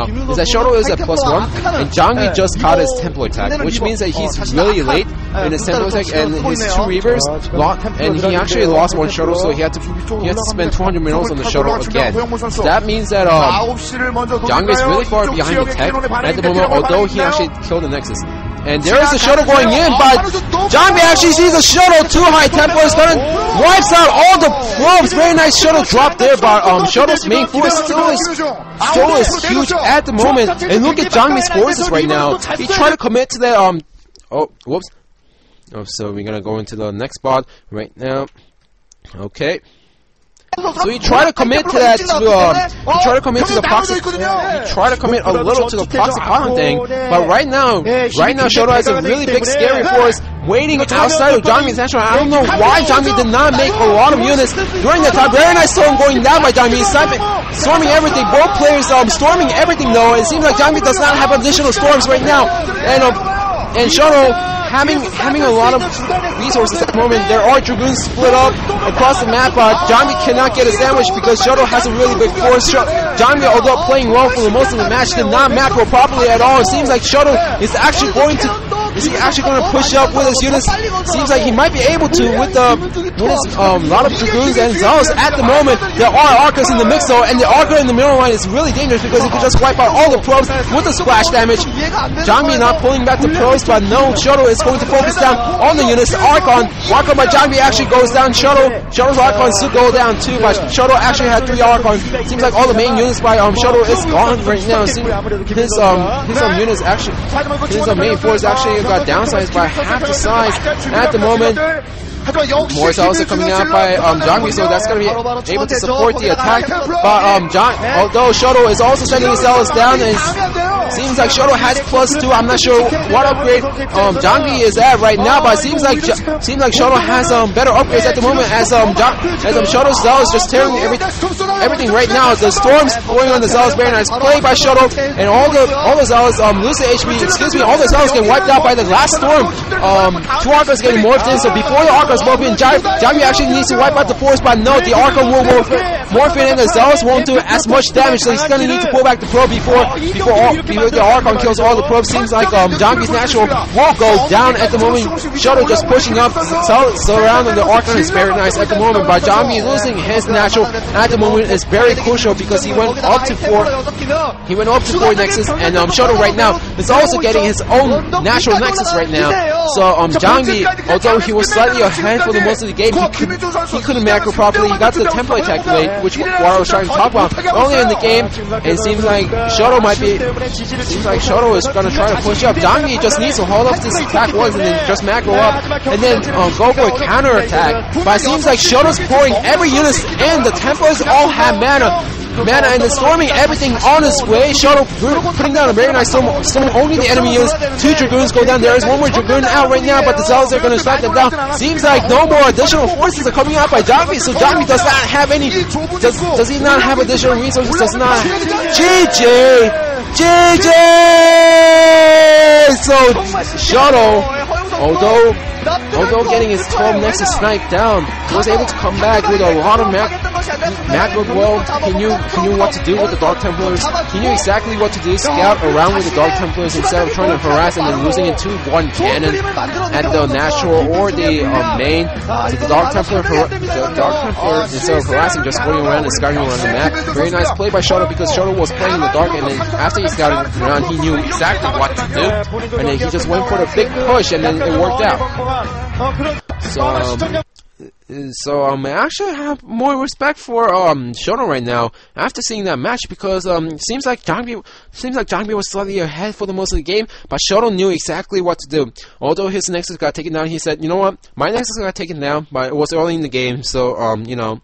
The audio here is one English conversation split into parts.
now is that Shoto is at +1, and Jangmi just caught his tempo attack, which means that he's really late in his tempo attack, and his 2 Reavers, and he actually lost 1 Shoto, so he had to spend 200 minerals on the Shoto again. So that means that Jangmi is really far behind the tech at the moment, although he actually killed the Nexus. And there is a Shoto going in, but Jangmi actually sees a Shoto too high. Tempo is gonna wipes out all the probes. Very nice Shoto drop there, but Shoto's main force still is huge at the moment. And look at Jangmi's forces right now. He tried to commit to that oh, whoops. Oh, so we're gonna go into the next spot right now. Okay. So he tried to commit to that, he tried to commit to the proxy, he tried to commit a little to the proxy pylon thing, but right now Shoto has a really big scary force waiting outside of Jangmi's national. I don't know why Jangmi did not make a lot of units during that time. Very nice storm going down by Jangmi, storming everything, both players storming everything though. It seems like Jangmi does not have additional storms right now, and Shoto having a lot of resources at the moment. There are Dragoons split up across the map, but Jangmi cannot get a sandwich because Shoto has a really big force. Jangmi, although playing well for the most of the match, did not macro properly at all. It seems like Shoto is actually going to push up with his units? Seems like he might be able to with his lot of Dragoons and Zealots at the moment. There are Arcas in the mix though, and the Arca in the middle line is really dangerous because he could just wipe out all the probes with the splash damage. Jangmi not pulling back the probes, but no, Shoto is going to focus down on the units. Archon by Jangmi actually goes down. Shoto's Archons should go down too, but Shoto actually had 3 Archons. Seems like all the main units by Shoto is gone right now. His units actually, his main force actually got downsized by half the size at the moment. More cells are coming out by Jangmi, so that's going to be able to support the attack. But although Shoto is also sending his cells down, and seems like Shoto has +2. I'm not sure what upgrade Jangmi is at right now, but it seems like Shoto has better upgrades at the moment as Shoto's cells just tearing everything right now. The storms going on the cells, very nice play by Shoto, and all the cells lose the HP. All the cells get wiped out by the last storm. 2 Arcas getting morphed in, so before the Arcas morph in, Jangmi actually needs to wipe out the force, but no, the Arca will morph in, and the Zealots won't do as much damage, so he's gonna need to pull back the probe before the Archon kills all the probes. Seems like Jangmi's natural will go down at the moment. Shoto just pushing up, surrounding the Archon is very nice at the moment, but Jangmi losing his natural at the moment is very crucial because he went up to 4 Nexus, and Shoto right now is also getting his own natural Nexus right now. So Jangmi, although he was slightly ahead for the most of the game, he couldn't macro properly. He got to the tempo attack late, which I was trying to talk about earlier in the game, and it seems like Shoto is gonna try to push up. Jangmi just needs to hold up this attack once and then just macro up, and then go for a counter attack. But it seems like Shoto's pouring every unit in. The Templars all have mana, and is storming everything on his way. Shoto putting down a very nice storm only the enemy units. 2 Dragoons go down. There is 1 more Dragoon out right now, but the Zealots are going to strike them down. Seems like no more additional forces are coming out by Jangmi, so Jangmi does not have any. Does he not have additional resources? Does not. GG! So Shoto, although getting his 12 Nexus sniped down, was able to come back with a lot of macro. Well, he knew what to do with the Dark Templars. He knew exactly what to do, scout around with the Dark Templars instead of trying to harass and then losing into 1 cannon at the natural or the main. So the Dark Templar instead of harassing, just going around and scouting around the map. Very nice play by Shoto because Shoto was playing in the dark, and then after he scouted around, he knew exactly what to do, and then he just went for the big push, and then it worked out. So I actually have more respect for Shoto right now after seeing that match, because seems like Jangmi was slightly ahead for the most of the game, but Shoto knew exactly what to do. Although his Nexus got taken down, he said, you know what, my Nexus got taken down, but it was early in the game, so you know.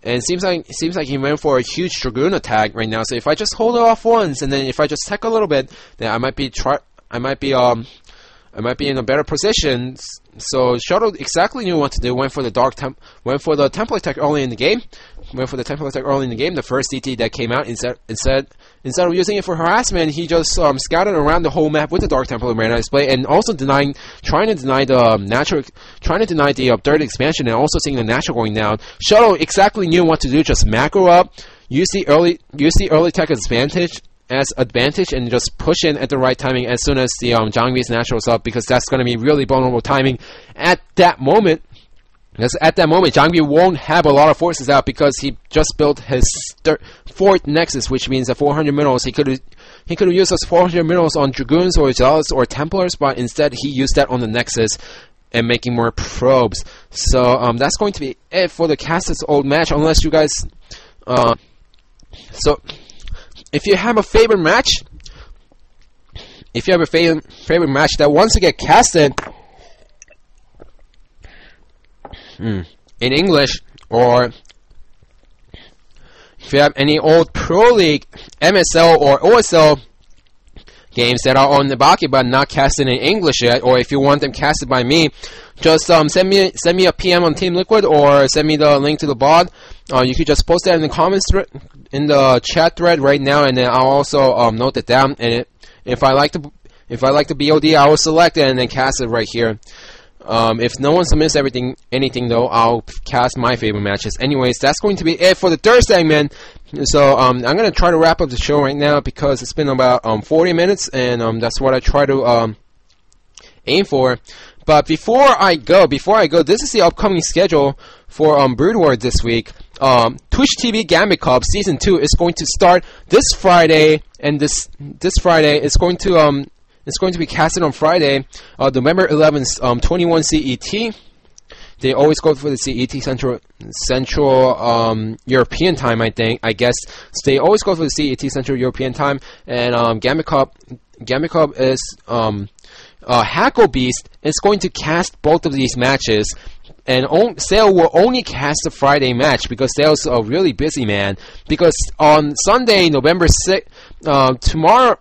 And it seems like he went for a huge Dragoon attack right now. So if I just hold it off once, and then if I just tech a little bit, then I might be in a better position. So Shoto exactly knew what to do. Went for the temple attack early in the game. The first CT that came out, instead of using it for harassment, he just scouted around the whole map with the Dark Temple Arena display, and also trying to deny the third expansion, and also seeing the natural going down. Shoto exactly knew what to do. Just macro up, use the early tech advantage, as advantage and just push in at the right timing as soon as the Zhang Bi's natural is up, because that's going to be really vulnerable timing at that moment. Because at that moment, Zhang Bi won't have a lot of forces out because he just built his fourth Nexus, which means that 400 minerals. He could have used those 400 minerals on Dragoons or Zealots or Templars, but instead he used that on the Nexus and making more probes. So that's going to be it for the Cassius old match, unless you guys... so, if you have a favorite match, favorite match that wants to get casted in English, or if you have any old Pro League, MSL, or OSL games that are on the bucket but not casted in English yet, or if you want them casted by me, just send me a PM on Team Liquid, or send me the link to the bot. You could just post that in the comments in the chat thread right now, and then I'll also note it down. And if I like the BOD, I will select it and then cast it right here. If no one submits anything though, I'll cast my favorite matches. Anyways, that's going to be it for the third segment. So I'm gonna try to wrap up the show right now because it's been about 40 minutes, and that's what I try to aim for. But before I go, this is the upcoming schedule for Brood War this week. Twitch TV Gambit Cup Season 2 is going to start this Friday, and this Friday it's going to be casted on Friday, November 11th, 21 CET. They always go for the CET Central European time, I guess. So they always go for the CET Central European time, and Gambit Cup is Hackle Beast is going to cast both of these matches, and Sale will only cast the Friday match because Sale's a really busy man. Because on Sunday, November 6th, tomorrow,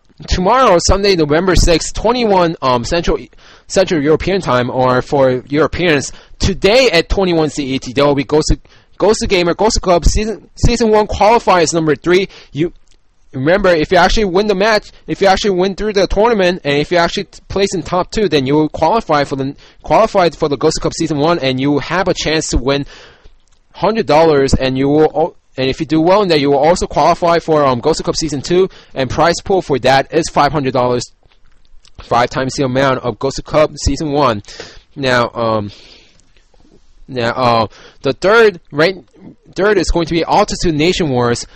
Sunday, November 6th, 21 Central European time, or for Europeans, today at 21 CET, there will be Ghost of Gamer, Ghost of Club Season 1 qualifiers number 3. Remember, if you actually win the match, if you actually win through the tournament, and if you actually place in top 2, then you will qualify for the Ghost Cup Season 1, and you will have a chance to win $100, and you will. And if you do well in that, you will also qualify for Ghost Cup Season 2, and prize pool for that is $500, 5 times the amount of Ghost Cup Season 1. Now, the third is going to be Altitude Nation Wars.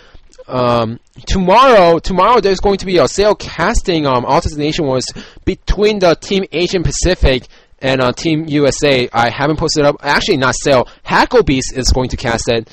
Tomorrow there's going to be a Sale casting Altitude Nation Wars between the Team Asian Pacific and Team USA. I haven't posted it up. Actually, not Sale. Hackle Beast is going to cast it.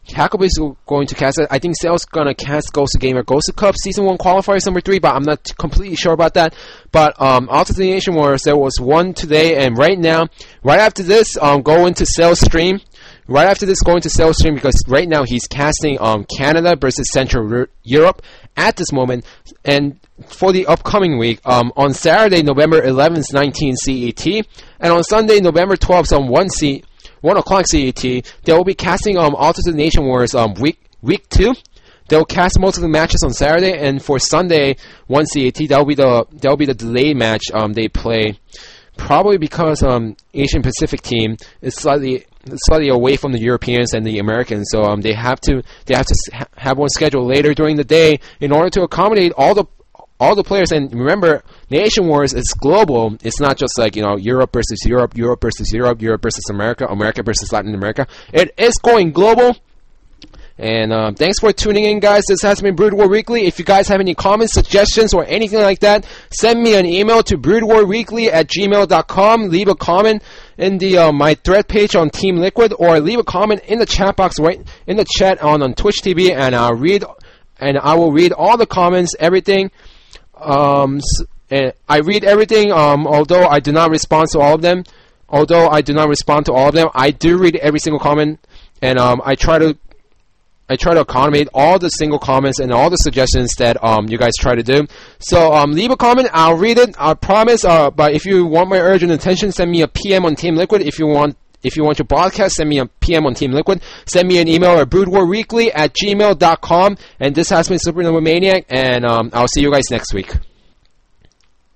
Hacklebeast is going to cast it. I think Sale's gonna cast Ghost of Gamer, Ghost of Cup Season 1 qualifiers number 3, but I'm not completely sure about that. But Altitude Nation Wars, there was one today, and right now, right after this, go into Sale's stream. Right after this, go into Sale's stream, because right now he's casting Canada versus Central Europe at this moment. And for the upcoming week, on Saturday, November 11th, 19 CET, and on Sunday, November 12th, on 1 o'clock CET, they will be casting Altitude Nation Wars week 2. They'll cast most of the matches on Saturday, and for Sunday 1 CET, that'll be the delayed match they play. Probably because Asian Pacific team is slightly away from the Europeans and the Americans, so they have to have one scheduled later during the day in order to accommodate all the players. And remember, Nation Wars is global. It's not just like, Europe versus Europe, Europe versus Europe, Europe versus America, America versus Latin America. It is going global. And thanks for tuning in, guys. This has been Brood War Weekly. If you guys have any comments, suggestions, or anything like that, send me an email to broodwarweekly@gmail.com. Leave a comment in the my thread page on Team Liquid, or leave a comment in the chat box right in the chat on Twitch TV, and I will read all the comments, everything. And I read everything, although I do not respond to all of them. I do read every single comment, and I try to accommodate all the single comments and all the suggestions that you guys try to do. So leave a comment, I'll read it, I promise. But if you want my urgent attention, send me a PM on Team Liquid. If you want your broadcast, send me a PM on Team Liquid. Send me an email at broodwarweekly@gmail.com. And this has been Supernova Maniac, and I'll see you guys next week.